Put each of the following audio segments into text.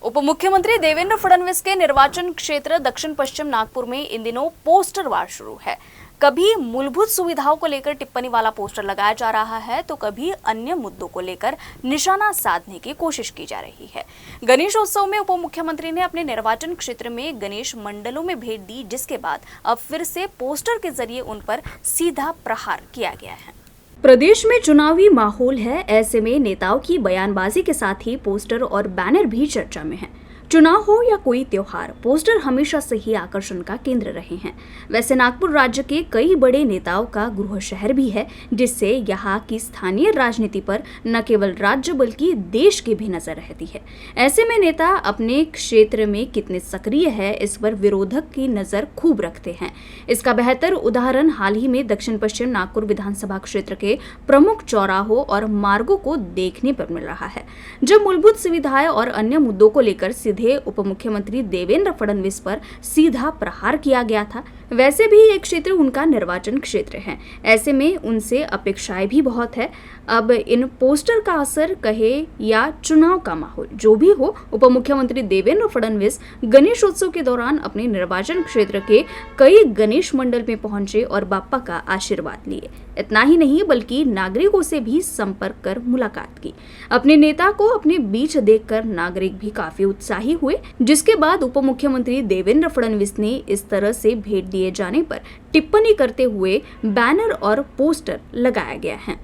उप मुख्यमंत्री देवेंद्र फडणवीस के निर्वाचन क्षेत्र दक्षिण पश्चिम नागपुर में इन दिनों पोस्टर वार शुरू है। कभी मूलभूत सुविधाओं को लेकर टिप्पणी वाला पोस्टर लगाया जा रहा है तो कभी अन्य मुद्दों को लेकर निशाना साधने की कोशिश की जा रही है। गणेशोत्सव में उप मुख्यमंत्री ने अपने निर्वाचन क्षेत्र में गणेश मंडलों में भेंट दी, जिसके बाद अब फिर से पोस्टर के जरिए उन पर सीधा प्रहार किया गया है। प्रदेश में चुनावी माहौल है, ऐसे में नेताओं की बयानबाजी के साथ ही पोस्टर और बैनर भी चर्चा में हैं। चुनाव हो या कोई त्योहार, पोस्टर हमेशा से ही आकर्षण का केंद्र रहे हैं। वैसे नागपुर राज्य के कई बड़े नेताओं का गृह शहर भी है, जिससे यहाँ की स्थानीय राजनीति पर न केवल राज्य बल्कि देश की भी नजर रहती है। ऐसे में नेता अपने क्षेत्र में कितने सक्रिय है, इस पर विरोधक की नजर खूब रखते हैं। इसका बेहतर उदाहरण हाल ही में दक्षिण पश्चिम नागपुर विधानसभा क्षेत्र के प्रमुख चौराहों और मार्गों को देखने पर मिल रहा है, जब मूलभूत सुविधाएं और अन्य मुद्दों को लेकर सीधे उप मुख्यमंत्री देवेंद्र फडणवीस पर सीधा प्रहार किया गया था। वैसे भी ये क्षेत्र उनका निर्वाचन क्षेत्र है, ऐसे में उनसे अपेक्षाएं भी बहुत है। अब इन पोस्टर का असर कहे या चुनाव का माहौल, जो भी हो, उप मुख्यमंत्री देवेंद्र फडणवीस गणेशोत्सव के दौरान अपने निर्वाचन क्षेत्र के कई गणेश मंडल में पहुंचे और बाप्पा का आशीर्वाद लिए। इतना ही नहीं बल्कि नागरिकों से भी संपर्क कर मुलाकात की। अपने नेता को अपने बीच देखकर नागरिक भी काफी उत्साही हुए, जिसके बाद उप मुख्यमंत्री देवेंद्र फडणवीस ने इस तरह से भेंट दिए जाने पर टिप्पणी करते हुए बैनर और पोस्टर लगाया गया है।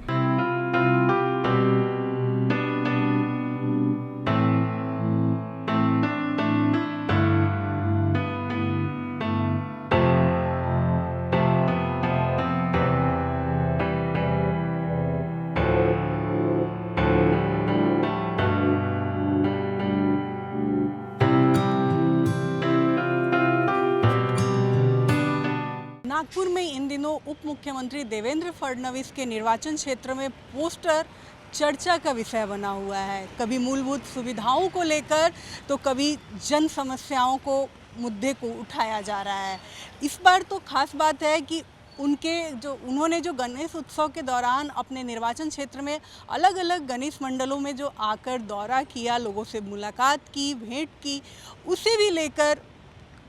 नागपुर में इन दिनों उप मुख्यमंत्री देवेंद्र फडणवीस के निर्वाचन क्षेत्र में पोस्टर चर्चा का विषय बना हुआ है। कभी मूलभूत सुविधाओं को लेकर तो कभी जन समस्याओं को मुद्दे को उठाया जा रहा है। इस बार तो खास बात है कि उन्होंने जो गणेश उत्सव के दौरान अपने निर्वाचन क्षेत्र में अलग अलग गणेश मंडलों में जो आकर दौरा किया, लोगों से मुलाकात की, भेंट की, उसे भी लेकर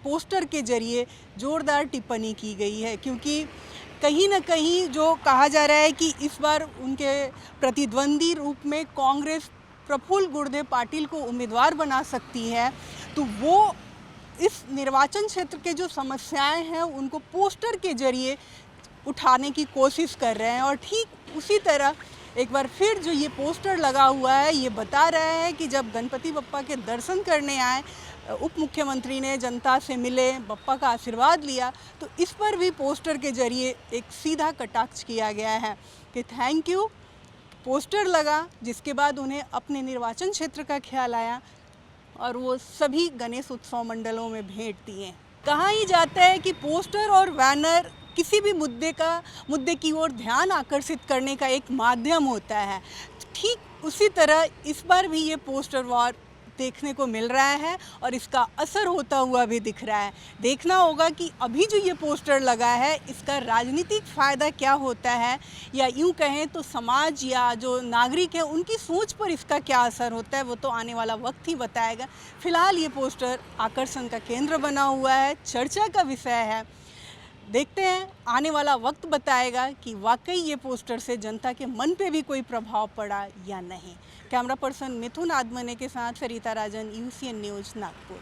पोस्टर के जरिए जोरदार टिप्पणी की गई है। क्योंकि कहीं ना कहीं जो कहा जा रहा है कि इस बार उनके प्रतिद्वंदी रूप में कांग्रेस प्रफुल्ल गुरुदेव पाटिल को उम्मीदवार बना सकती है, तो वो इस निर्वाचन क्षेत्र के जो समस्याएं हैं उनको पोस्टर के जरिए उठाने की कोशिश कर रहे हैं। और ठीक उसी तरह एक बार फिर जो ये पोस्टर लगा हुआ है, ये बता रहा है कि जब गणपति बप्पा के दर्शन करने आए, उप मुख्यमंत्री ने जनता से मिले, बप्पा का आशीर्वाद लिया, तो इस पर भी पोस्टर के जरिए एक सीधा कटाक्ष किया गया है कि थैंक यू। पोस्टर लगा, जिसके बाद उन्हें अपने निर्वाचन क्षेत्र का ख्याल आया और वो सभी गणेश उत्सव मंडलों में भेंट दिए। कहा ही जाता है कि पोस्टर और बैनर किसी भी मुद्दे की ओर ध्यान आकर्षित करने का एक माध्यम होता है। ठीक उसी तरह इस बार भी ये पोस्टर वॉर देखने को मिल रहा है और इसका असर होता हुआ भी दिख रहा है। देखना होगा कि अभी जो ये पोस्टर लगा है, इसका राजनीतिक फ़ायदा क्या होता है, या यूँ कहें तो समाज या जो नागरिक है उनकी सोच पर इसका क्या असर होता है, वो तो आने वाला वक्त ही बताएगा। फिलहाल ये पोस्टर आकर्षण का केंद्र बना हुआ है, चर्चा का विषय है। देखते हैं, आने वाला वक्त बताएगा कि वाकई ये पोस्टर से जनता के मन पे भी कोई प्रभाव पड़ा या नहीं। कैमरा पर्सन मिथुन आदमने के साथ सरिता राजन, UCN न्यूज़, नागपुर।